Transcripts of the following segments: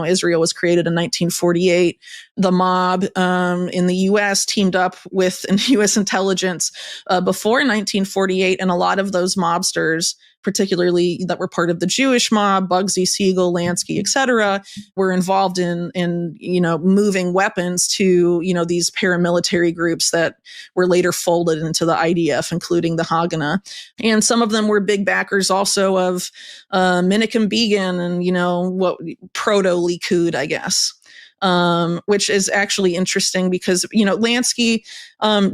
Israel was created in 1948. The mob in the U.S. teamed up with U.S. intelligence before 1948, and a lot of those mobsters, particularly that were part of the Jewish mob, Bugsy, Siegel, Lansky, etc., were involved in moving weapons to these paramilitary groups that were later folded into the IDF, including the Haganah. And some of them were big backers also of Menachem Begin and what proto-Likud, I guess. Which is actually interesting because, Lansky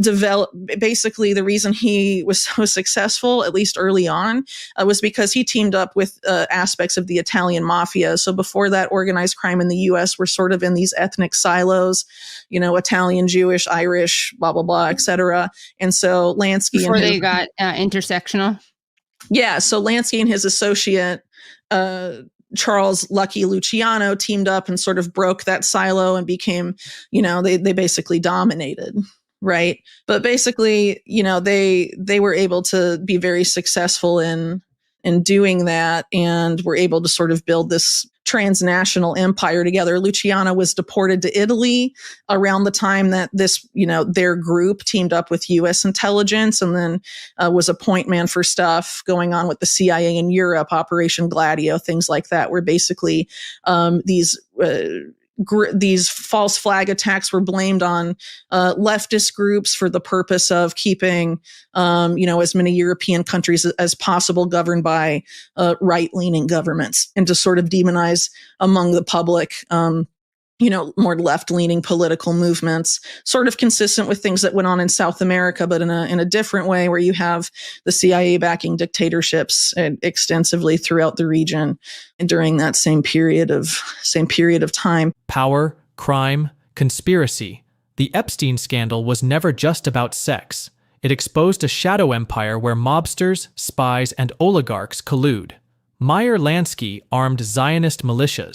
developed, basically the reason he was so successful, at least early on, was because he teamed up with aspects of the Italian mafia. So before that, organized crime in the U.S. were sort of in these ethnic silos, Italian, Jewish, Irish, blah, blah, blah, et cetera. And so Lansky— Before they got intersectional? Yeah, so Lansky and his associate, Charles Lucky Luciano, teamed up and sort of broke that silo and became, they basically dominated, right? But basically, they were able to be very successful in doing that, and were able to sort of build this transnational empire together. Luciano was deported to Italy around the time that this, their group teamed up with U.S. intelligence, and then was a point man for stuff going on with the CIA in Europe, Operation Gladio, things like that, where basically these false flag attacks were blamed on leftist groups for the purpose of keeping, as many European countries as possible governed by right-leaning governments, and to sort of demonize among the public, more left-leaning political movements, sort of consistent with things that went on in South America, but in a different way, where you have the CIA backing dictatorships extensively throughout the region and during that same period of time. Power, crime, conspiracy. The Epstein scandal was never just about sex. It exposed a shadow empire where mobsters, spies, and oligarchs collude. Meyer Lansky armed Zionist militias.